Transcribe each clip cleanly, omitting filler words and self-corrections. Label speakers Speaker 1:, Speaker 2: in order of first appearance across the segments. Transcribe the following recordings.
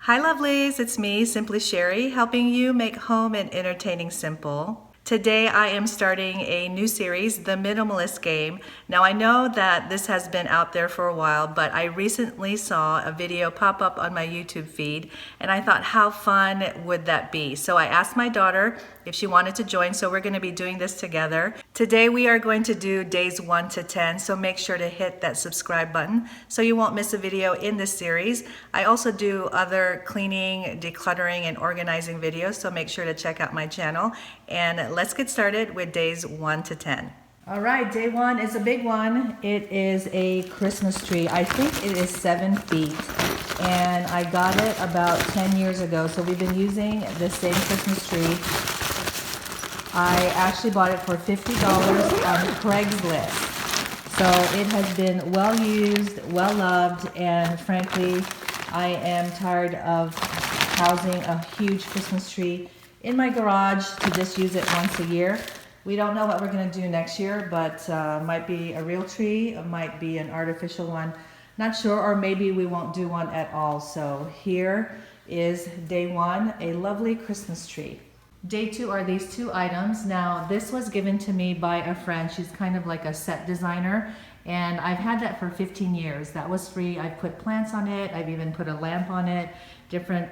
Speaker 1: Hi lovelies, it's me, Simply Sherry, helping you make home and entertaining simple. Today I am starting a new series, The Minimalist Game. Now I know that this has been out there for a while, but I recently saw a video pop up on my YouTube feed and I thought how fun would that be? So I asked my daughter if she wanted to join, so we're going to be doing this together. Today we are going to do days 1 to 10, so make sure to hit that subscribe button so you won't miss a video in this series. I also do other cleaning, decluttering, and organizing videos, so make sure to check out my channel. And let's get started with days 1 to 10. All right, day 1 is a big one. It is a Christmas tree. I think it is 7 feet, and I got it about 10 years ago. So we've been using the same Christmas tree. I actually bought it for $50 on Craigslist. So it has been well used, well loved, and frankly, I am tired of housing a huge Christmas tree in my garage to just use it once a year. We don't know what we're going to do next year, but might be a real tree, it might be an artificial one, not sure, or maybe we won't do one at all. So here is day 1, a lovely Christmas tree. Day 2 are these 2 items. Now this was given to me by a friend. She's kind of like a set designer, and I've had that for 15 years. That was free. I've put plants on it. I've even put a lamp on it, different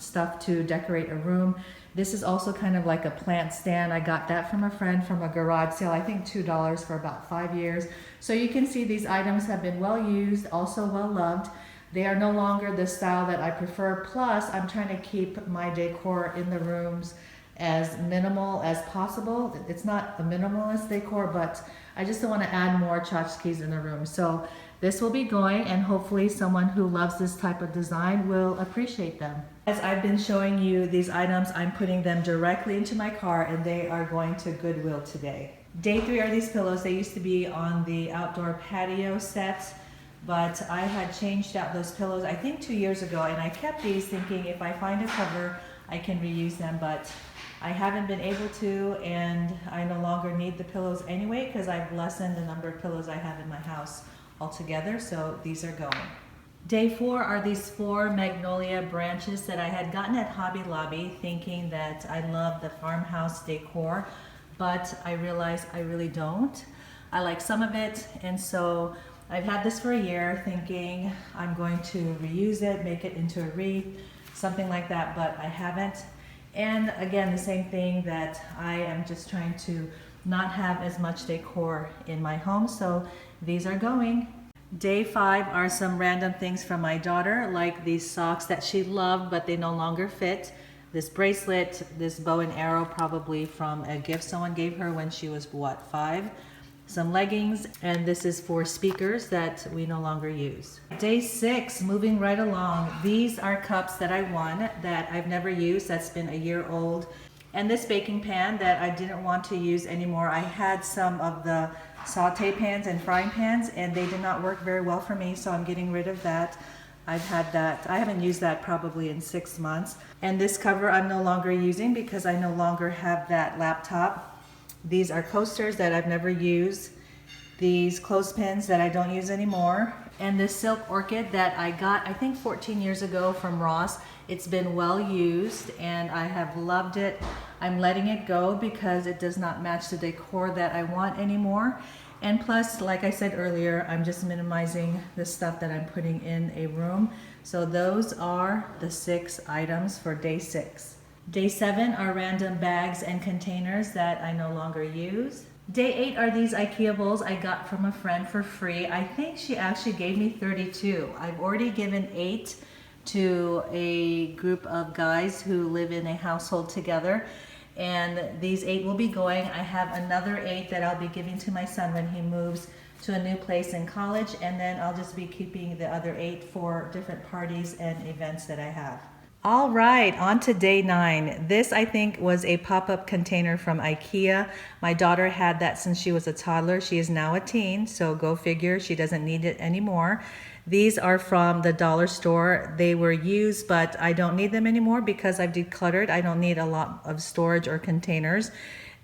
Speaker 1: stuff to decorate a room. This is also kind of like a plant stand. I got that from a friend from a garage sale, I think $2 for about 5 years. So you can see these items have been well used, also well loved. They are no longer the style that I prefer. Plus, I'm trying to keep my decor in the rooms as minimal as possible. It's not a minimalist decor, but I just don't want to add more tchotchkes in the room. So this will be going, and hopefully someone who loves this type of design will appreciate them. As I've been showing you these items, I'm putting them directly into my car, and they are going to Goodwill today. Day 3 are these pillows. They used to be on the outdoor patio set, but I had changed out those pillows I think 2 years ago, and I kept these thinking if I find a cover I can reuse them, but I haven't been able to, and I no longer need the pillows anyway because I've lessened the number of pillows I have in my house altogether, so these are going. Day 4 are these 4 magnolia branches that I had gotten at Hobby Lobby, thinking that I love the farmhouse decor, but I realized I really don't. I like some of it, and so I've had this for a year thinking I'm going to reuse it, make it into a wreath, something like that, but I haven't. And again, the same thing, that I am just trying to not have as much decor in my home, so these are going. Day 5 are some random things from my daughter, like these socks that she loved but they no longer fit, this bracelet, this bow and arrow, probably from a gift someone gave her when she was, what, 5? Some leggings, and this is for speakers that we no longer use. Day 6, moving right along. These are cups that I won that I've never used, that's been a year old. And this baking pan that I didn't want to use anymore. I had some of the saute pans and frying pans, and they did not work very well for me, so I'm getting rid of that. I've had that, I haven't used that probably in 6 months. And this cover I'm no longer using because I no longer have that laptop. These are coasters that I've never used. These clothespins that I don't use anymore. And this silk orchid that I got, I think 14 years ago from Ross. It's been well used and I have loved it. I'm letting it go because it does not match the decor that I want anymore. And plus, like I said earlier, I'm just minimizing the stuff that I'm putting in a room. So those are the 6 items for day 6. Day 7 are random bags and containers that I no longer use. Day 8 are these IKEA bowls I got from a friend for free. I think she actually gave me 32. I've already given 8 to a group of guys who live in a household together, and these 8 will be going. I have another 8 that I'll be giving to my son when he moves to a new place in college, and then I'll just be keeping the other 8 for different parties and events that I have. All right, on to day 9. This, I think, was a pop-up container from IKEA. My daughter had that since she was a toddler. She is now a teen, so go figure, she doesn't need it anymore. These are from the dollar store. They were used, but I don't need them anymore because I've decluttered. I don't need a lot of storage or containers.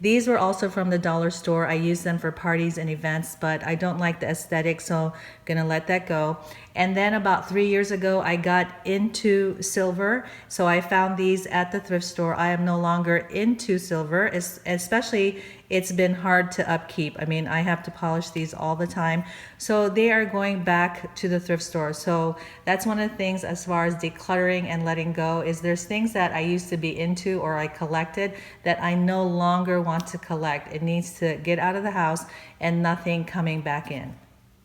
Speaker 1: These were also from the dollar store. I use them for parties and events, but I don't like the aesthetic, so I'm gonna let that go. And then about 3 years ago, I got into silver, so I found these at the thrift store. I am no longer into silver, especially it's been hard to upkeep. I mean, I have to polish these all the time. So they are going back to the thrift store. So that's one of the things as far as decluttering and letting go is there's things that I used to be into or I collected that I no longer want to collect. It needs to get out of the house and nothing coming back in.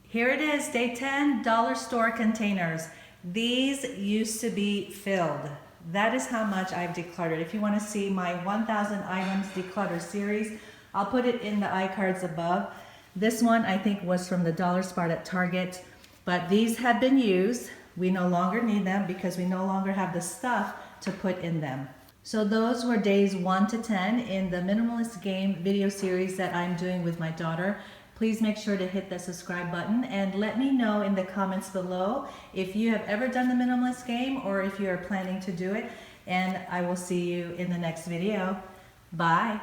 Speaker 1: Here it is, day 10, dollar store containers. These used to be filled. That is how much I've decluttered. If you want to see my 1000 items declutter series, I'll put it in the iCards above. This one I think was from the dollar spot at Target, but these have been used. We no longer need them because we no longer have the stuff to put in them. So those were days 1 to 10 in the Minimalist Game video series that I'm doing with my daughter. Please make sure to hit the subscribe button and let me know in the comments below if you have ever done the Minimalist Game or if you are planning to do it. And I will see you in the next video. Bye.